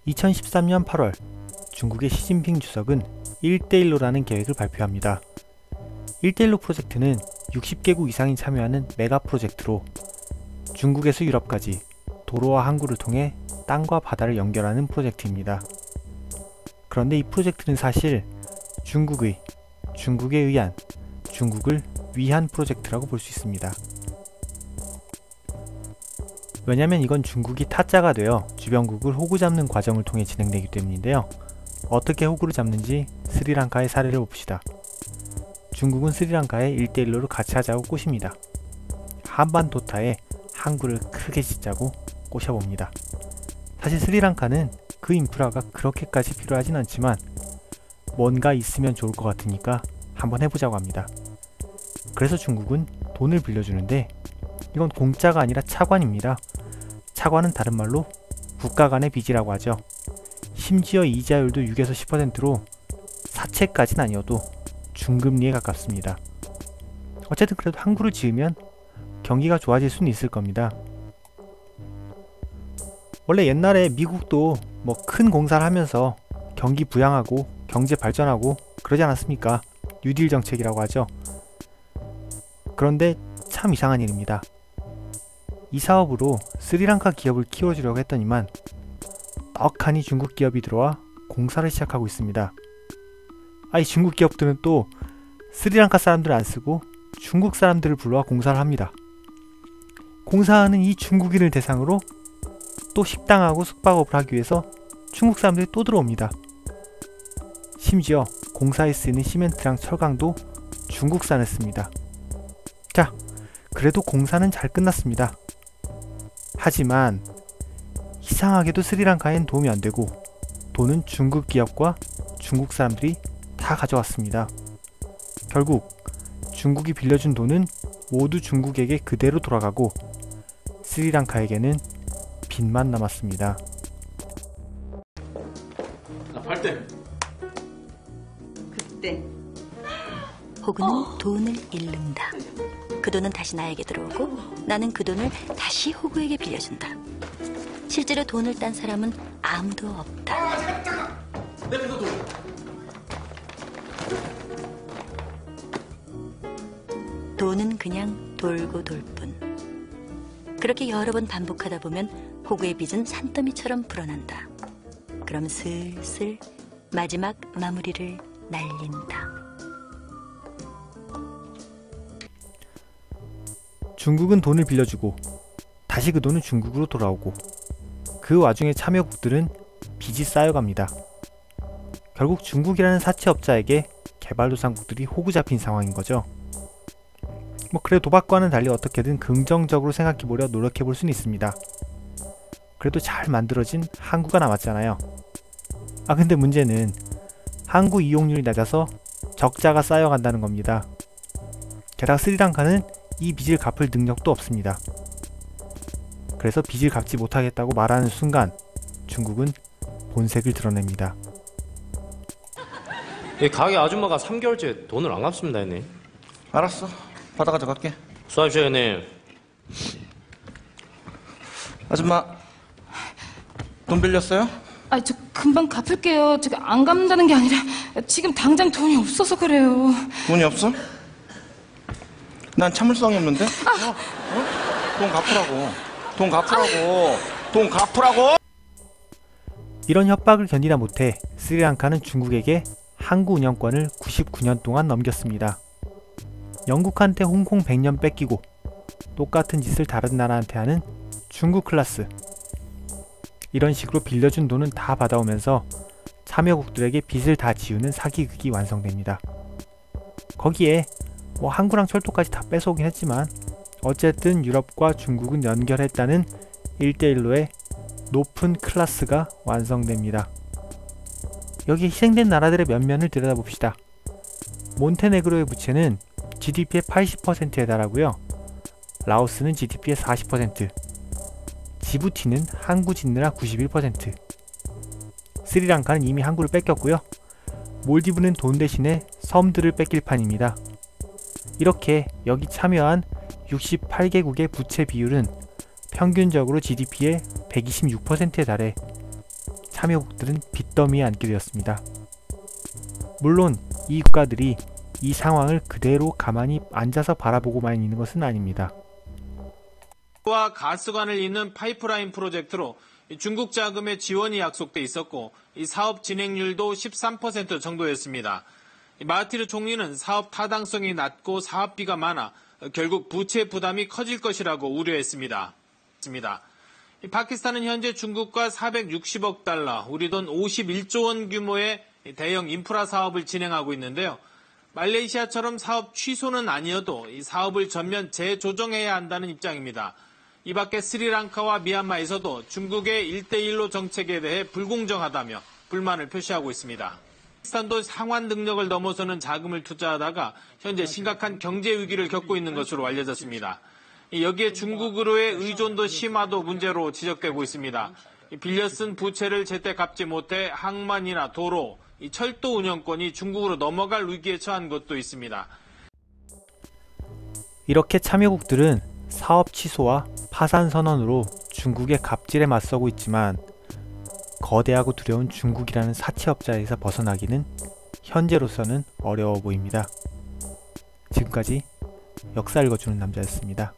2013년 8월 중국의 시진핑 주석은 1대1로라는 계획을 발표합니다. 1대1로 프로젝트는 60개국 이상이 참여하는 메가 프로젝트로 중국에서 유럽까지 도로와 항구를 통해 땅과 바다를 연결하는 프로젝트입니다. 그런데 이 프로젝트는 사실 중국에 의한, 중국을 위한 프로젝트라고 볼 수 있습니다. 왜냐면 이건 중국이 타짜가 되어 주변국을 호구 잡는 과정을 통해 진행되기 때문인데요. 어떻게 호구를 잡는지 스리랑카의 사례를 봅시다. 중국은 스리랑카에 1대1로를 같이 하자고 꼬십니다. 한반도타에 항구를 크게 짓자고 꼬셔봅니다. 사실 스리랑카는 그 인프라가 그렇게까지 필요하진 않지만 뭔가 있으면 좋을 것 같으니까 한번 해보자고 합니다. 그래서 중국은 돈을 빌려주는데 이건 공짜가 아니라 차관입니다. 차관은 다른 말로 국가 간의 빚이라고 하죠. 심지어 이자율도 6에서 10%로 사채까진 아니어도 중금리에 가깝습니다. 어쨌든 그래도 항구를 지으면 경기가 좋아질 수는 있을 겁니다. 원래 옛날에 미국도 뭐 큰 공사를 하면서 경기 부양하고 경제 발전하고 그러지 않았습니까? 뉴딜 정책이라고 하죠. 그런데 참 이상한 일입니다. 이 사업으로 스리랑카 기업을 키워주려고 했더니만 떡하니 중국 기업이 들어와 공사를 시작하고 있습니다. 이 중국 기업들은 또 스리랑카 사람들을 안 쓰고 중국 사람들을 불러와 공사를 합니다. 공사하는 이 중국인을 대상으로 또 식당하고 숙박업을 하기 위해서 중국 사람들이 또 들어옵니다. 심지어 공사에 쓰이는 시멘트랑 철강도 중국산을 씁니다. 자, 그래도 공사는 잘 끝났습니다. 하지만 이상하게도 스리랑카엔 도움이 안되고 돈은 중국 기업과 중국 사람들이 다 가져왔습니다. 결국 중국이 빌려준 돈은 모두 중국에게 그대로 돌아가고 스리랑카에게는 빚만 남았습니다. 그때 호구는 돈을 잃는다. 그 돈은 다시 나에게 들어오고 나는 그 돈을 다시 호구에게 빌려준다. 실제로 돈을 딴 사람은 아무도 없다. 돈은 그냥 돌고 돌 뿐. 그렇게 여러 번 반복하다 보면 호구의 빚은 산더미처럼 불어난다. 그럼 슬슬 마지막 마무리를 날린다. 중국은 돈을 빌려주고 다시 그 돈은 중국으로 돌아오고 그 와중에 참여국들은 빚이 쌓여갑니다. 결국 중국이라는 사채업자에게 개발도상국들이 호구 잡힌 상황인 거죠. 그래 도박과는 달리 어떻게든 긍정적으로 생각해보려 노력해볼 수는 있습니다. 그래도 잘 만들어진 항구가 남았잖아요. 근데 문제는 항구 이용률이 낮아서 적자가 쌓여간다는 겁니다. 게다가 스리랑카는 이 빚을 갚을 능력도 없습니다. 그래서 빚을 갚지 못하겠다고 말하는 순간 중국은 본색을 드러냅니다. 가게 아줌마가 3개월째 돈을 안 갚습니다, 형님. 알았어. 받아 가져갈게. 수고하십시오, 형님. 아줌마, 돈 빌렸어요? 저 금방 갚을게요. 제가 안 갚는다는 게 아니라 지금 당장 돈이 없어서 그래요. 돈이 없어? 난 참을성이 없는데? 돈 갚으라고. 돈 갚으라고. 돈 갚으라고! 이런 협박을 견디다 못해 스리랑카는 중국에게 항구 운영권을 99년 동안 넘겼습니다. 영국한테 홍콩 100년 뺏기고 똑같은 짓을 다른 나라한테 하는 중국 클라스. 이런 식으로 빌려준 돈은 다 받아오면서 참여국들에게 빚을 다 지우는 사기극이 완성됩니다. 거기에 항구랑 철도까지 다 뺏어오긴 했지만 어쨌든 유럽과 중국은 연결했다는 1대1로의 높은 클래스가 완성됩니다. 여기 희생된 나라들의 면면을 들여다봅시다. 몬테네그로의 부채는 GDP의 80%에 달하고요. 라오스는 GDP의 40%, 지부티는 항구 짓느라 91%, 스리랑카는 이미 항구를 뺏겼고요. 몰디브는 돈 대신에 섬들을 뺏길 판입니다. 이렇게 여기 참여한 68개국의 부채 비율은 평균적으로 GDP의 126%에 달해 참여국들은 빚더미에 앉게 되었습니다. 물론 이 국가들이 이 상황을 그대로 가만히 앉아서 바라보고만 있는 것은 아닙니다. 와 가스관을 잇는 파이프라인 프로젝트로 중국 자금의 지원이 약속돼 있었고 이 사업 진행률도 13% 정도였습니다. 마하티르 총리는 사업 타당성이 낮고 사업비가 많아 결국 부채 부담이 커질 것이라고 우려했습니다. 파키스탄은 현재 중국과 460억 달러, 우리 돈 51조 원 규모의 대형 인프라 사업을 진행하고 있는데요. 말레이시아처럼 사업 취소는 아니어도 이 사업을 전면 재조정해야 한다는 입장입니다. 이 밖에 스리랑카와 미얀마에서도 중국의 1대1로 정책에 대해 불공정하다며 불만을 표시하고 있습니다. 파키스탄도 상환 능력을 넘어서는 자금을 투자하다가 현재 심각한 경제 위기를 겪고 있는 것으로 알려졌습니다. 여기에 중국으로의 의존도 심화도 문제로 지적되고 있습니다. 빌려 쓴 부채를 제때 갚지 못해 항만이나 도로, 철도 운영권이 중국으로 넘어갈 위기에 처한 것도 있습니다. 이렇게 참여국들은 사업 취소와 파산 선언으로 중국의 갑질에 맞서고 있지만 거대하고 두려운 중국이라는 사채업자에서 벗어나기는 현재로서는 어려워 보입니다. 지금까지 역사 읽어주는 남자였습니다.